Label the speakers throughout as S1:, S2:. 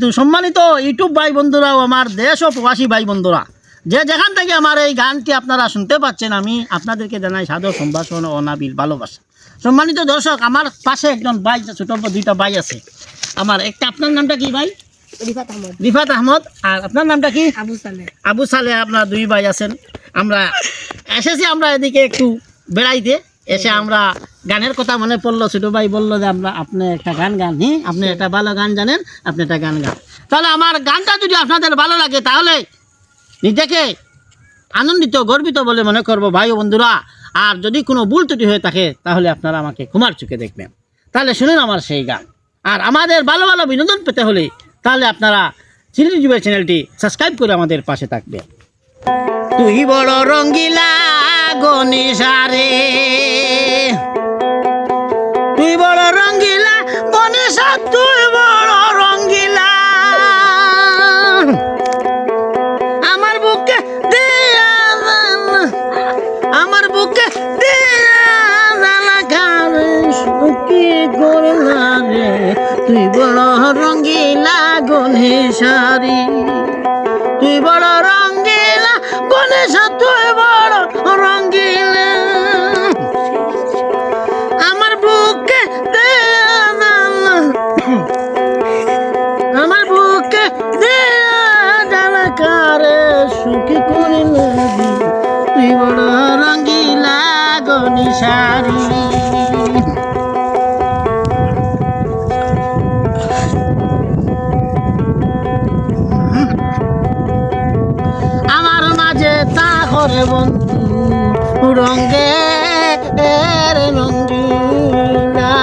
S1: তো সম্মানিত ইউটিউব ভাই বন্ধুরাও, আমার দেশ ও প্রবাসী ভাই বন্ধুরা, যে যেখান থেকে আমার এই গানটি আপনারা শুনতে পাচ্ছেন, আমি আপনাদেরকে জানাই সাদর সম্ভাষণ ও অনাবিল ভালোবাসা। সম্মানিত দর্শক, আমার পাশে একজন ভাই, ছোট দুইটা ভাই আছে আমার। একটা, আপনার নামটা কি ভাই? রিফাত আহমদ। আর আপনার নামটা কি? আবু সালে। আপনার দুই ভাই আছেন। আমরা এসেছি আমরা এদিকে একটু বেড়াইতে, এসে আমরা গানের কথা মনে পড়লো। ছোটো ভাই বললো যে আপনি একটা গান গান, আপনি একটা ভালো গান জানেন, আপনি একটা গান গান। তাহলে আমার গানটা যদি আপনাদের ভালো লাগে তাহলে নিজেকে আনন্দিত গর্বিত বলে মনে করবো ভাই ও বন্ধুরা। আর যদি কোনো ভুল ত্রুটি হয়ে থাকে তাহলে আপনারা আমাকে ক্ষমার চোখে দেখবেন। তাহলে শুনুন আমার সেই গান। আর আমাদের ভালো ভালো বিনোদন পেতে হলে তাহলে আপনারা চিলির যুবের চ্যানেলটি সাবস্ক্রাইব করে আমাদের পাশে থাকবেন। তুই বড় রঙ্গিলা গণেশারে, তুই বড় রঙ্গিলা গণেশা, তুই বড় রঙ্গিলা। আমার বুকে দিয়া আমার বুকে কি করলা রে, তুই বড় রঙ্গিলা গণেশারি, তুই বড় রঙ্গিলা গণেশা, তুই বড় রঙ্গিলা। আমার বুকে আমার বুকে কারে সুখী করিলে, তুই বড় রঙ্গিলা গণেশারি। আমার মাঝে তা করে বন্ধু রঙ্গে রঙ্গিলা,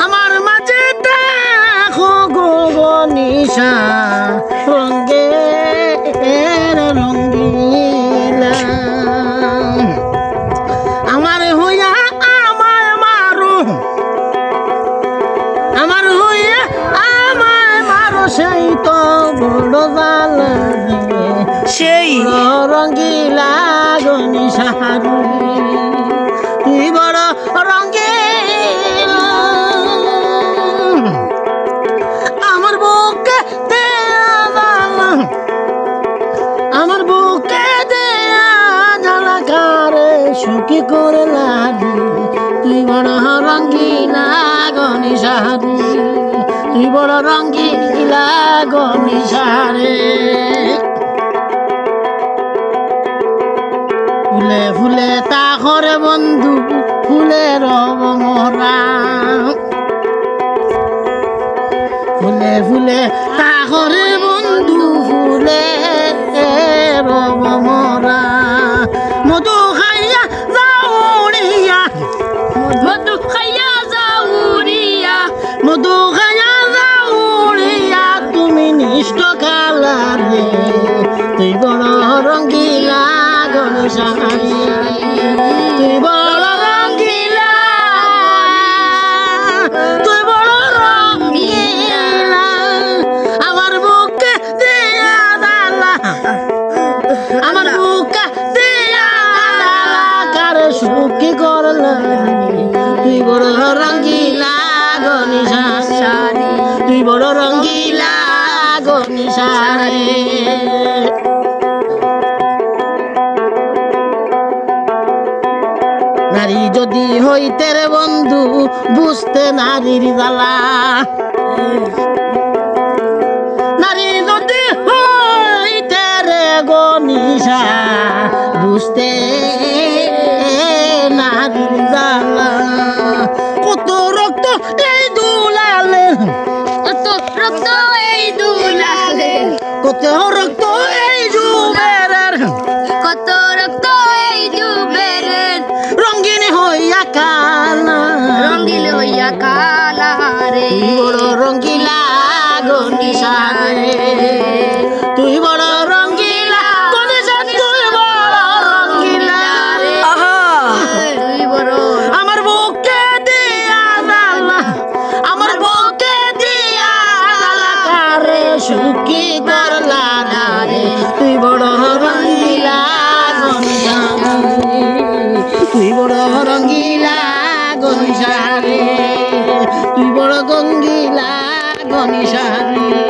S1: আমার মাঝে দেখো গো গণেশা রঙ্গে রঙ্গিলা। আমার হইয়া আমায় মারো, আমার হইয়া আমায় মারো, সেই তো বড় জালা রে, সেই রঙ্গিলা গণেশারি, তুই বড় রঙ্গিলা। আমার বুকে আমার বুকে দেয়া জ্বালা কারে সুখী করে লাগি, তুই বড় রঙ্গিলা গণেশারি, তুই বড় রঙ্গিলা গণেশারে। ফুলে ফুলে তা করে বন্ধু ফুলের মরা, ফুলে ফুলে তা করে বন্ধু ফুলের মরা। মধু খাইয়া যাউরিয়া, মধু খাইয়া যাউরিয়া, মধু খাইয়া যাউরিয়া, তুমি নিষ্ঠ কালা রে, তুই বড় রঙ্গিলা গণেশারি, তুই বড় রঙ্গিলা, তুই বড় রঙ্গিলা। আমার বুকে দিয়া দালা, আমার বুকে দিয়া দালা কারে সুখী করলা, তুই বড় রঙ্গিলা গণেশারি, তুই বড় রঙ্গিলা গণেশারি। নারী যদি হইতে রে বন্ধু বুঝতে নারীর জ্বালা, নারী যদি হইতে রে গণেশা বুঝতে নারীর জ্বালা। কত রক্ত এই দুলালে, কত রক্ত এই দুলালে, কত রক্ত এই যুবের, কত রক্ত এই যুবের, রঙ্গিন হইয়া কালা, রঙ্গিল হইয়া কালা রে, বড় রঙ্গিলা গণেশারে, তুই বড় রঙ্গিলা গণেশা, তুই বড় রঙ্গিলা রে, তুই বড়। আমার বুকে দিয়া দালা, আমার বুকে দিয়া দালা কারে সুখী করলা রে, তুই বড় রঙ্গিলা গণেশারি, তুই বড় রঙ্গিলা গণেশারে, তুই বড় রঙ্গিলা গো নিশারে